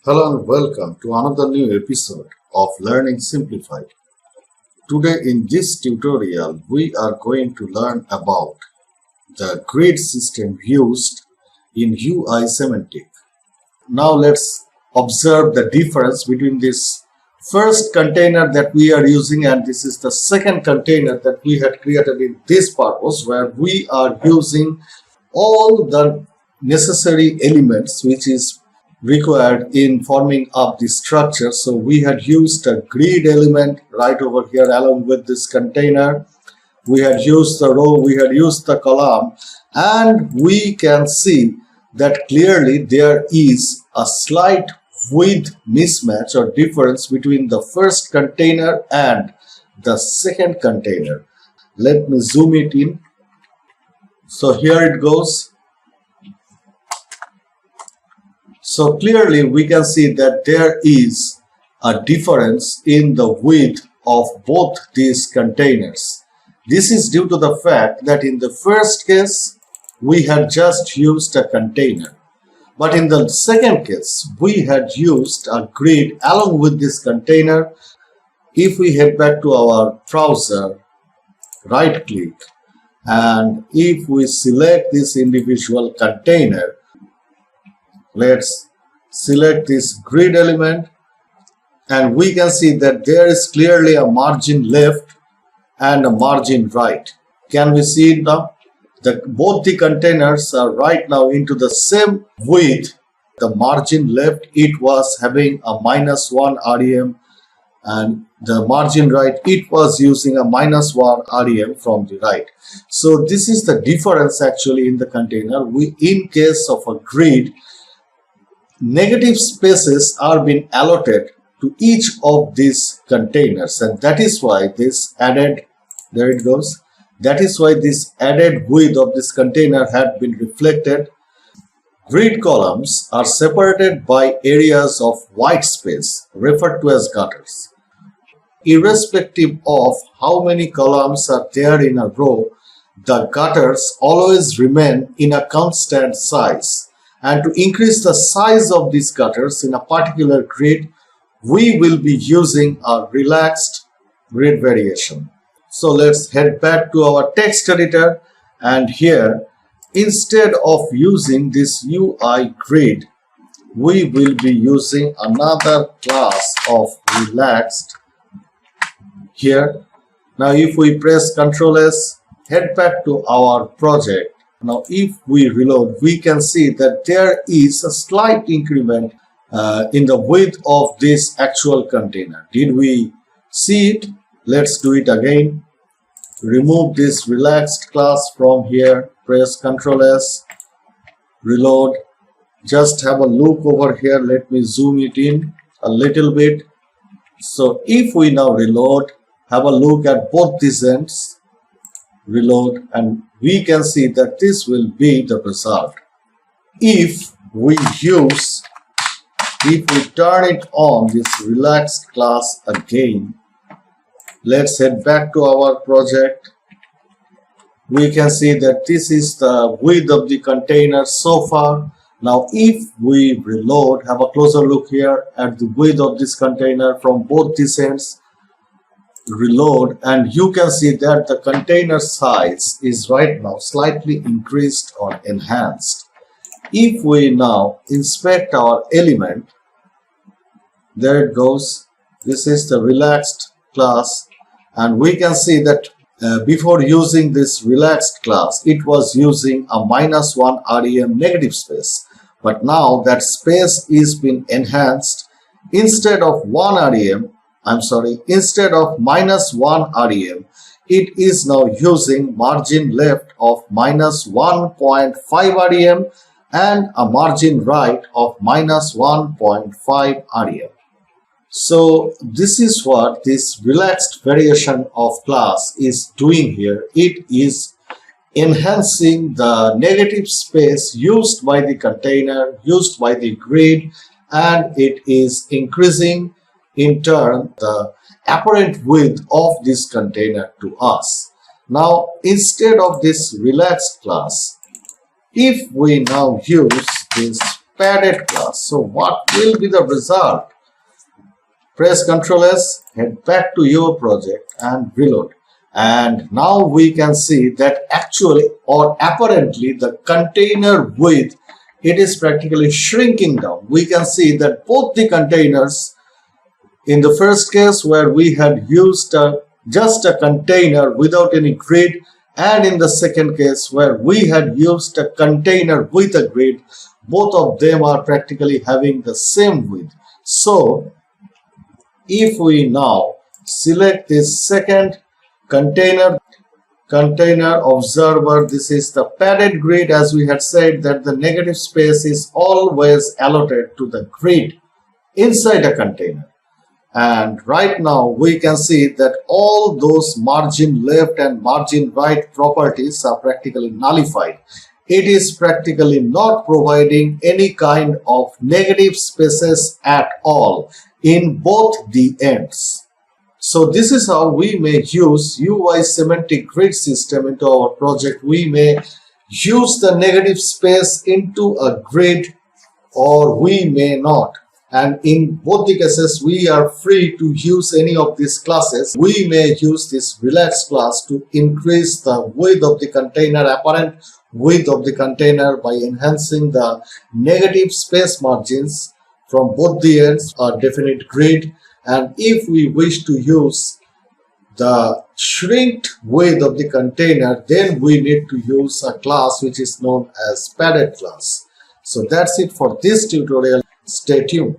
Hello and welcome to another new episode of Learning Simplified. Today in this tutorial we are going to learn about the grid system used in UI Semantic. Now let's observe the difference between this first container that we are using and this is the second container that we had created in this purpose, where we are using all the necessary elements which is required in forming up the structure. So we had used a grid element right over here along with this container. We had used the row, we had used the column, and we can see that clearly there is a slight width mismatch or difference between the first container and the second container. Let me zoom it in. So here it goes. So clearly we can see that there is a difference in the width of both these containers. This is due to the fact that in the first case we had just used a container, but in the second case we had used a grid along with this container. If we head back to our browser, right click, and if we select this individual container, let's select this grid element, and we can see that there is clearly a margin left and a margin right. Can we see it now? Both the containers are right now into the same width. The margin left, it was having a -1 rem, and the margin right, it was using a -1 rem from the right. So this is the difference actually in the container. In case of a grid, negative spaces are being allotted to each of these containers, and that is why this added, there it goes, that is why this added width of this container had been reflected. Grid columns are separated by areas of white space referred to as gutters. Irrespective of how many columns are there in a row, the gutters always remain in a constant size. And to increase the size of these gutters in a particular grid, we will be using a relaxed grid variation. So let's head back to our text editor, and here, instead of using this UI grid, we will be using another class of relaxed here. Now if we press Ctrl S, head back to our project. Now if we reload, we can see that there is a slight increment in the width of this actual container. Did we see it? Let's do it again. Remove this relaxed class from here, press Ctrl S, reload. Just have a look over here. Let me zoom it in a little bit. So if we now reload, have a look at both these ends, reload, and we can see that this will be the result. If we turn it on, this relaxed class again, let's head back to our project. We can see that this is the width of the container so far. Now if we reload, have a closer look here at the width of this container from both these ends, reload, and you can see that the container size is right now slightly increased or enhanced. If we now inspect our element, there it goes. This is the relaxed class, and we can see that before using this relaxed class, it was using a -1 rem negative space, but now that space is being enhanced. Instead of instead of -1 rem, it is now using margin left of -1.5 rem and a margin right of -1.5 rem. So this is what this relaxed variation of class is doing here. It is enhancing the negative space used by the container, used by the grid, and it is increasing in turn the apparent width of this container to us. Now instead of this relaxed class, if we now use this padded class. So what will be the result? Press Ctrl S, head back to your project and reload. And now we can see that actually or apparently the container width, it is practically shrinking down. We can see that both the containers, in the first case where we had used just a container without any grid, and in the second case where we had used a container with a grid, both of them are practically having the same width. So if we now select this second container observer, this is the padded grid. As we had said that the negative space is always allotted to the grid inside a container. And right now we can see that all those margin left and margin right properties are practically nullified. It is practically not providing any kind of negative spaces at all in both the ends. So this is how we may use UI semantic grid system into our project. We may use the negative space into a grid or we may not. And in both the cases, we are free to use any of these classes. We may use this relax class to increase the width of the container, apparent width of the container, by enhancing the negative space margins from both the ends, a definite grid. And if we wish to use the shrinked width of the container, then we need to use a class which is known as padded class. So that's it for this tutorial. Stay tuned.